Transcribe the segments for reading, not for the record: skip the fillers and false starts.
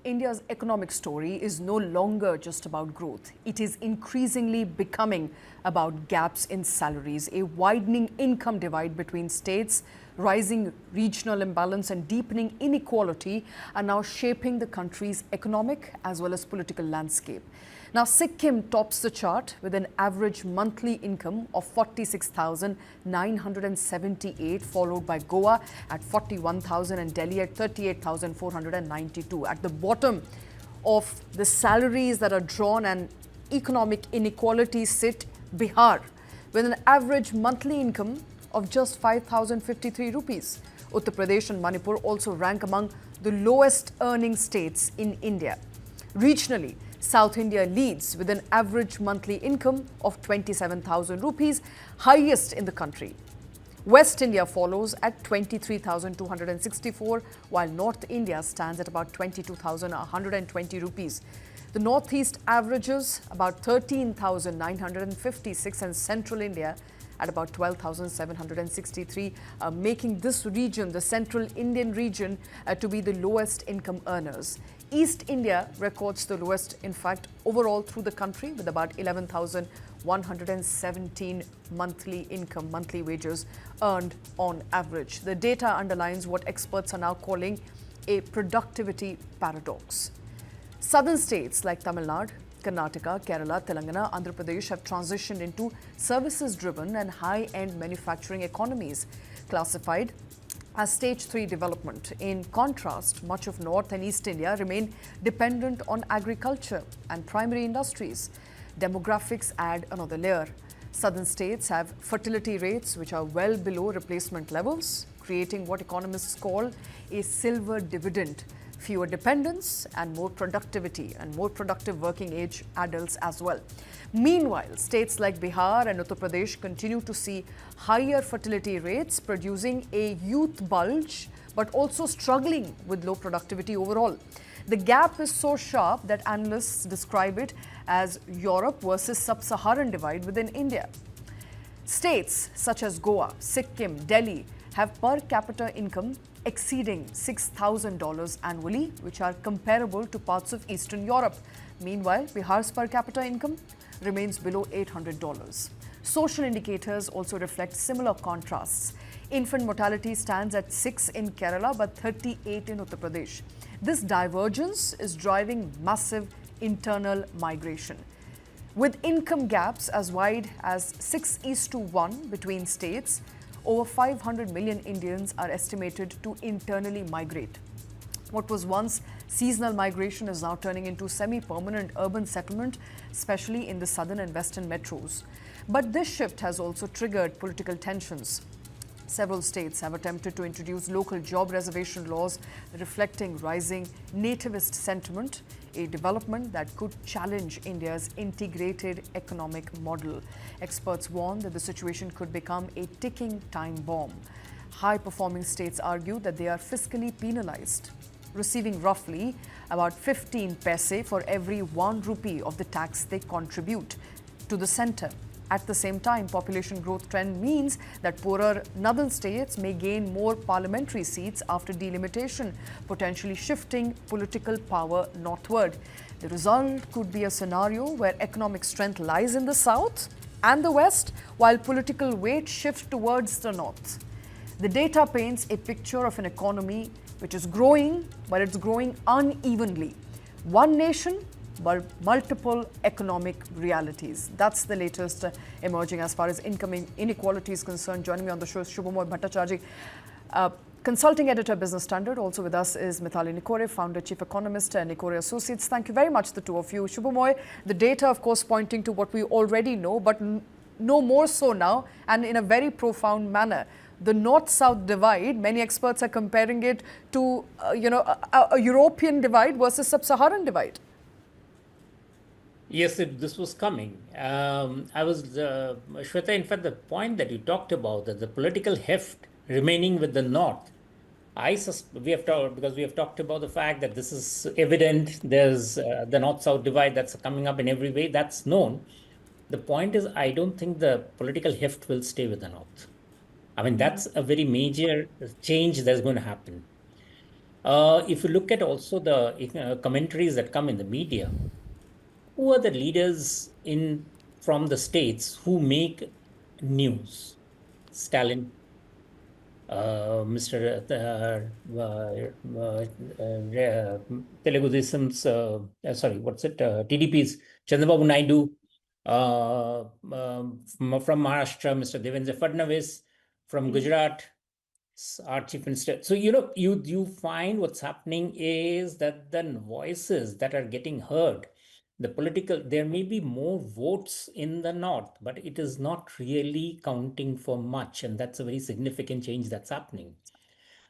India's economic story is no longer just about growth. It is increasingly becoming about gaps in salaries, a widening income divide between states, rising regional imbalance and deepening inequality are now shaping the country's economic as well as political landscape. Now, Sikkim tops the chart with an average monthly income of 46,978, followed by Goa at 41,000 and Delhi at 38,492. At the bottom of the salaries that are drawn and economic inequalities sit Bihar with an average monthly income of just 5,053 rupees. Uttar Pradesh and Manipur also rank among the lowest earning states in India. Regionally, South India leads with an average monthly income of 27,000 rupees, highest in the country. West India follows at 23,264, while North India stands at about 22,120 rupees. The Northeast averages about 13,956 and Central India at about 12,763, making this region, the Central Indian region, to be the lowest income earners. East India records the lowest, in fact, overall through the country with about 11,117 monthly income, monthly wages earned on average. The data underlines what experts are now calling a productivity paradox. Southern states like Tamil Nadu, Karnataka, Kerala, Telangana, Andhra Pradesh have transitioned into services-driven and high-end manufacturing economies, classified as Stage 3 development. In contrast, much of North and East India remain dependent on agriculture and primary industries. Demographics add another layer. Southern states have fertility rates which are well below replacement levels, creating what economists call a silver dividend. Fewer dependents and more productivity and more productive working age adults as well. Meanwhile, states like Bihar and Uttar Pradesh continue to see higher fertility rates, producing a youth bulge, but also struggling with low productivity overall. The gap is so sharp that analysts describe it as Europe versus sub-Saharan divide within India. States such as Goa, Sikkim, Delhi have per capita income exceeding $6,000 annually, which are comparable to parts of Eastern Europe. Meanwhile, Bihar's per capita income remains below $800. Social indicators also reflect similar contrasts. Infant mortality stands at 6 in Kerala but 38 in Uttar Pradesh. This divergence is driving massive internal migration. With income gaps as wide as 6:1 between states, over 500 million Indians are estimated to internally migrate. What was once seasonal migration is now turning into semi-permanent urban settlement, especially in the southern and western metros. But this shift has also triggered political tensions. Several states have attempted to introduce local job reservation laws reflecting rising nativist sentiment, a development that could challenge India's integrated economic model. Experts warn that the situation could become a ticking time bomb. High-performing states argue that they are fiscally penalized, receiving roughly about 15 paise for every 1 rupee of the tax they contribute to the centre. At the same time, population growth trend means that poorer northern states may gain more parliamentary seats after delimitation, potentially shifting political power northward. The result could be a scenario where economic strength lies in the south and the west, while political weight shifts towards the north. The data paints a picture of an economy which is growing, but it's growing unevenly. One nation, but multiple economic realities. That's the latest emerging as far as income inequality is concerned. Joining me on the show is Shubhamoy Bhattacharjee, Consulting Editor, Business Standard. Also with us is Mithali Nikore, Founder, Chief Economist at Nikore Associates. Thank you very much, the two of you. Shubhamoy, the data, of course, pointing to what we already know, but no more so now, and in a very profound manner. The North-South divide, many experts are comparing it to, a European divide versus Sub-Saharan divide. Yes, this was coming. Shweta, in fact, the point that you talked about, that the political heft remaining with the North, we have talked about the fact that this is evident. There's the North-South divide that's coming up in every way. That's known. The point is, I don't think the political heft will stay with the North. I mean, that's a very major change that's going to happen. If you look at also the commentaries that come in the media, who are the leaders from the states who make news? Stalin, Mr. Telugu Desm's, sorry, what's it? TDP's Chandrababu Naidu, from Maharashtra, Mr. Devendra Fadnavis, from Gujarat, our chief minister. So you find what's happening is that the voices that are getting heard, there may be more votes in the north, but it is not really counting for much, and that's a very significant change that's happening.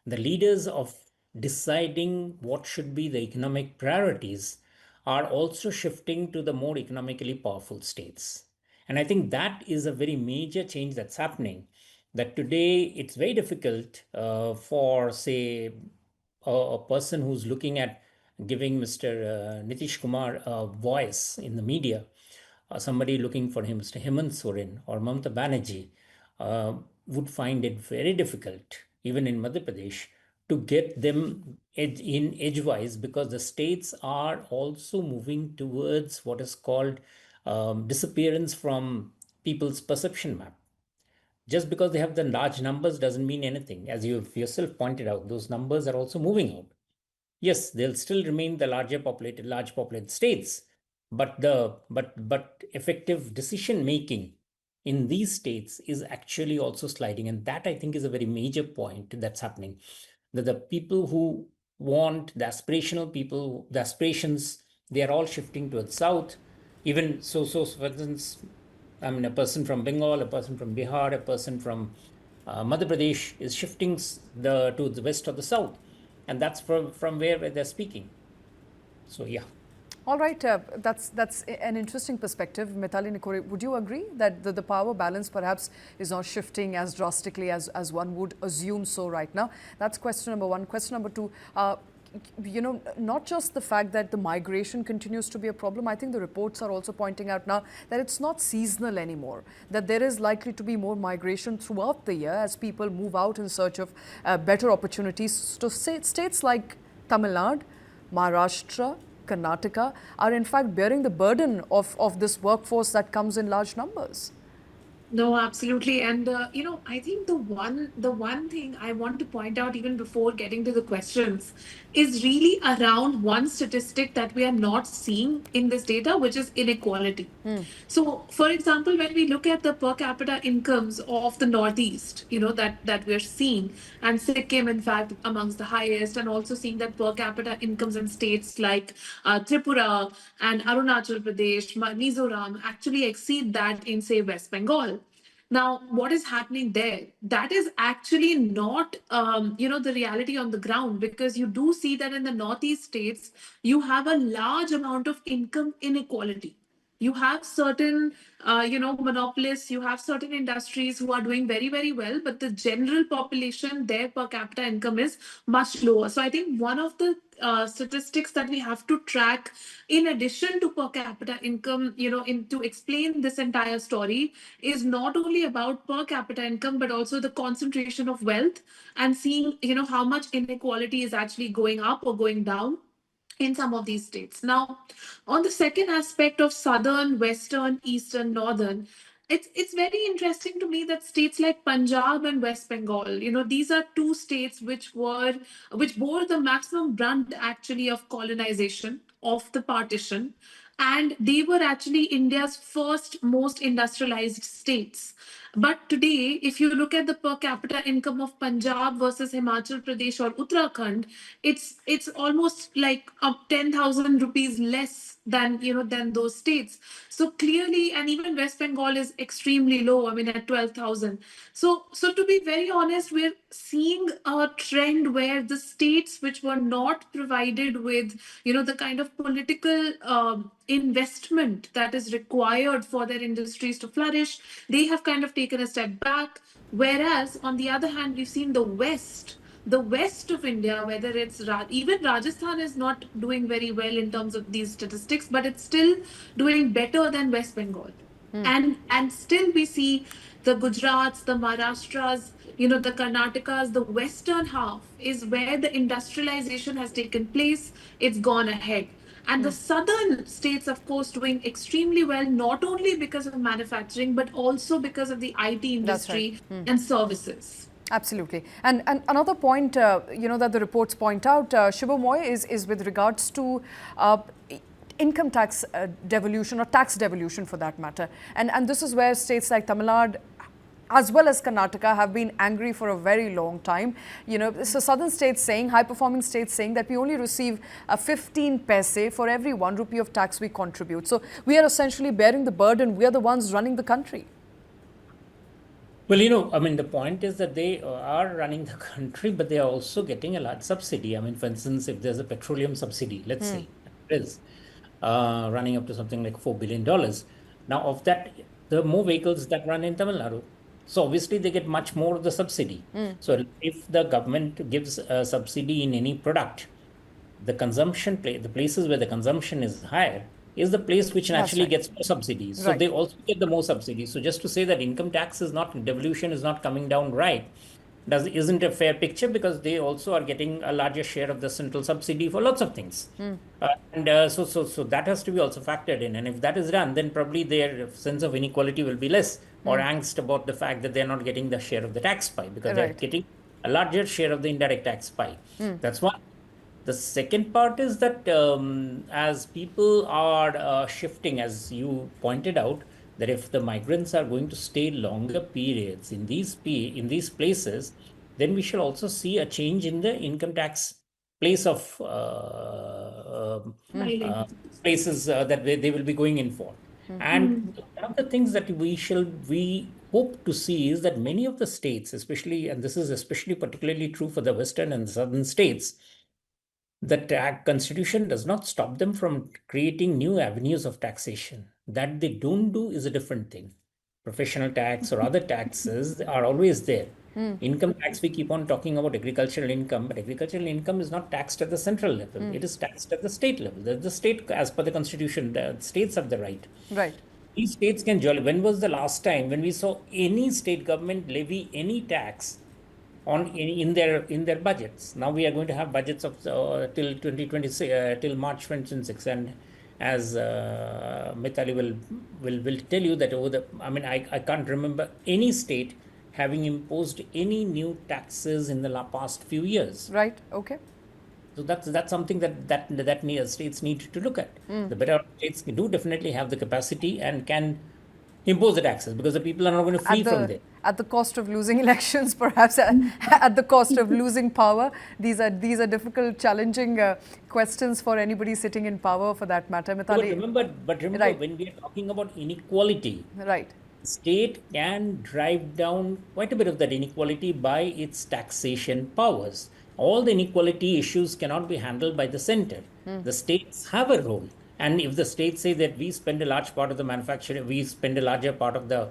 The leaders of deciding what should be the economic priorities are also shifting to the more economically powerful states. And I think that is a very major change that's happening. That today it's very difficult for, say, a person who's looking at giving Mr. Nitish Kumar a voice in the media, somebody looking for him, Mr. Hemant Soren or Mamata Banerjee, would find it very difficult, even in Madhya Pradesh, to get them edgewise, because the states are also moving towards what is called disappearance from people's perception map. Just because they have the large numbers doesn't mean anything. As you yourself pointed out, those numbers are also moving out. Yes, they'll still remain the large populated states, but effective decision making in these states is actually also sliding, and that I think is a very major point that's happening. That the people who want, the aspirational people, the aspirations, they are all shifting towards south. Even so, for instance, I mean, a person from Bengal, a person from Bihar, a person from Madhya Pradesh is shifting to the west or the south, and that's from where they're speaking. So yeah. All right, that's an interesting perspective. Mithali Nikore, would you agree that the power balance perhaps is not shifting as drastically as one would assume so right now? That's question number one. Question number two, not just the fact that the migration continues to be a problem, I think the reports are also pointing out now that it's not seasonal anymore, that there is likely to be more migration throughout the year as people move out in search of better opportunities. So states like Tamil Nadu, Maharashtra, Karnataka are in fact bearing the burden of this workforce that comes in large numbers. No, absolutely. And I think the one thing I want to point out even before getting to the questions is really around one statistic that we are not seeing in this data, which is inequality. So, for example, when we look at the per capita incomes of the Northeast, that we're seeing, and Sikkim, in fact, amongst the highest, and also seeing that per capita incomes in states like Tripura and Arunachal Pradesh, Mizoram actually exceed that in, say, West Bengal. Now, what is happening there? That is actually not, the reality on the ground, because you do see that in the Northeast states, you have a large amount of income inequality. You have certain monopolists, you have certain industries who are doing very, very well, but the general population, their per capita income is much lower. So I think one of the statistics that we have to track in addition to per capita income, to explain this entire story, is not only about per capita income but also the concentration of wealth, and seeing how much inequality is actually going up or going down in some of these states. Now, on the second aspect of southern, western, eastern, northern, it's very interesting to me that states like Punjab and West Bengal, these are two states which bore the maximum brunt actually of colonization, of the partition, and they were actually India's first most industrialized states. But today, if you look at the per capita income of Punjab versus Himachal Pradesh or Uttarakhand, it's almost like 10,000 rupees less than those states. So clearly, and even West Bengal is extremely low. I mean, at 12,000. So to be very honest, we're seeing a trend where the states which were not provided with the kind of political investment that is required for their industries to flourish, they have kind of taken a step back. Whereas on the other hand, we've seen the west of India, whether it's even Rajasthan is not doing very well in terms of these statistics, but it's still doing better than West Bengal. And still we see the Gujarats, the Maharashtras, the Karnatakas, the western half is where the industrialization has taken place. It's gone ahead. And the southern states, of course, doing extremely well, not only because of manufacturing, but also because of the IT That's right. industry and services. Absolutely. And another point, that the reports point out, Shubham Moy, is with regards to income tax devolution or tax devolution for that matter. And this is where states like Tamil Nadu as well as Karnataka have been angry for a very long time. So southern states saying, high-performing states saying that we only receive 15 paise for every 1 rupee of tax we contribute. So we are essentially bearing the burden. We are the ones running the country. Well, the point is that they are running the country, but they are also getting a large subsidy. For instance, if there's a petroleum subsidy, let's say, it is running up to something like $4 billion. Now, of that, there are more vehicles that run in Tamil Nadu. So obviously, they get much more of the subsidy. So if the government gives a subsidy in any product, the consumption, the places where the consumption is higher, is the place which naturally gets more subsidies. So they also get the more subsidies. So just to say that income tax is not, devolution is not coming down right, isn't a fair picture, because they also are getting a larger share of the central subsidy for lots of things. So that has to be also factored in. And if that is done, then probably their sense of inequality will be less, or angst about the fact that they're not getting the share of the tax pie, because they're getting a larger share of the indirect tax pie. That's one. The second part is that as people are shifting, as you pointed out, that if the migrants are going to stay longer periods in these places, then we shall also see a change in the income tax place of places that they will be going in for. And one of the things that we hope to see is that many of the states, especially, and this is especially particularly true for the western and southern states, the constitution does not stop them from creating new avenues of taxation. That they don't do is a different thing. Professional tax or other taxes are always there. Income tax, we keep on talking about agricultural income, but agricultural income is not taxed at the central level. It is taxed at the state level. The state, as per the constitution, the states have the right. Right. These states can jolly. When was the last time when we saw any state government levy any tax in their budgets? Now we are going to have budgets of till 2026, till March 2026, and as Mithali will tell you that I can't remember any state having imposed any new taxes in the past few years. Right. Okay. So that's something that states need to look at. The better states do definitely have the capacity and can impose the taxes, because the people are not going to flee from there. At the cost of losing elections, perhaps at the cost of losing power. These are difficult, challenging questions for anybody sitting in power, for that matter. Mithali, but remember, when we are talking about inequality, right, state can drive down quite a bit of that inequality by its taxation powers. All the inequality issues cannot be handled by the center. The states have a role. And if the states say that we spend a large part of the manufacturing, we spend a larger part of the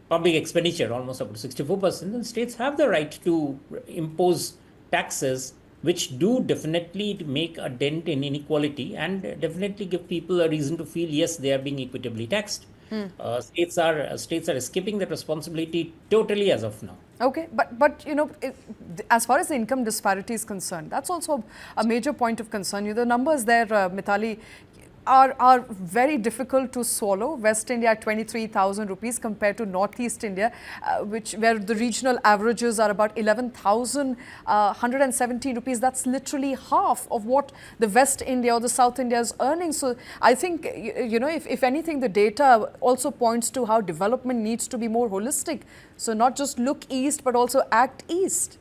public expenditure, almost up to 64%, then states have the right to impose taxes which do definitely make a dent in inequality and definitely give people a reason to feel, yes, they are being equitably taxed. States are escaping that responsibility totally as of now. Okay, but as far as the income disparity is concerned, that's also a major point of concern. The numbers there, Mithali, are very difficult to swallow. West India at 23,000 rupees compared to Northeast India, where the regional averages are about 11,117 rupees. That's literally half of what the West India or the South India is earning. So I think, if anything, the data also points to how development needs to be more holistic. So not just look east, but also act east.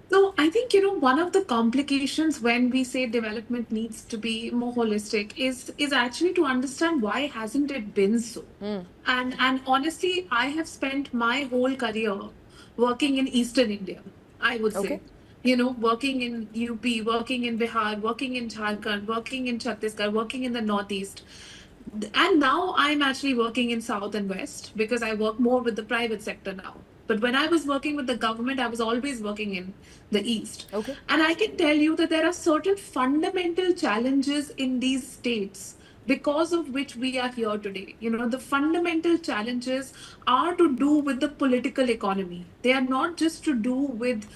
So I think, one of the complications when we say development needs to be more holistic is actually to understand why hasn't it been so. And honestly, I have spent my whole career working in Eastern India, I would say. Working in UP, working in Bihar, working in Jharkhand, working in Chhattisgarh, working in the Northeast. And now I'm actually working in South and West because I work more with the private sector now. But when I was working with the government, I was always working in the East. Okay. And I can tell you that there are certain fundamental challenges in these states because of which we are here today. The fundamental challenges are to do with the political economy. They are not just to do with,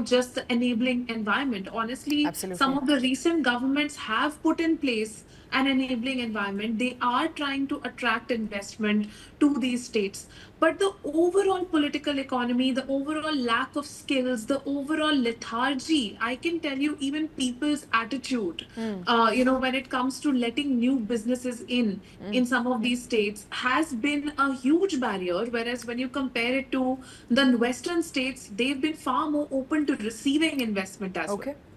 just the enabling environment. Honestly, some Absolutely. of the recent governments have put in place an enabling environment. They are trying to attract investment to these states. But the overall political economy, the overall lack of skills, the overall lethargy, I can tell you, even people's attitude, when it comes to letting new businesses in some of these states, has been a huge barrier. Whereas when you compare it to the Western states, they've been far more open to receiving investment as well. Okay.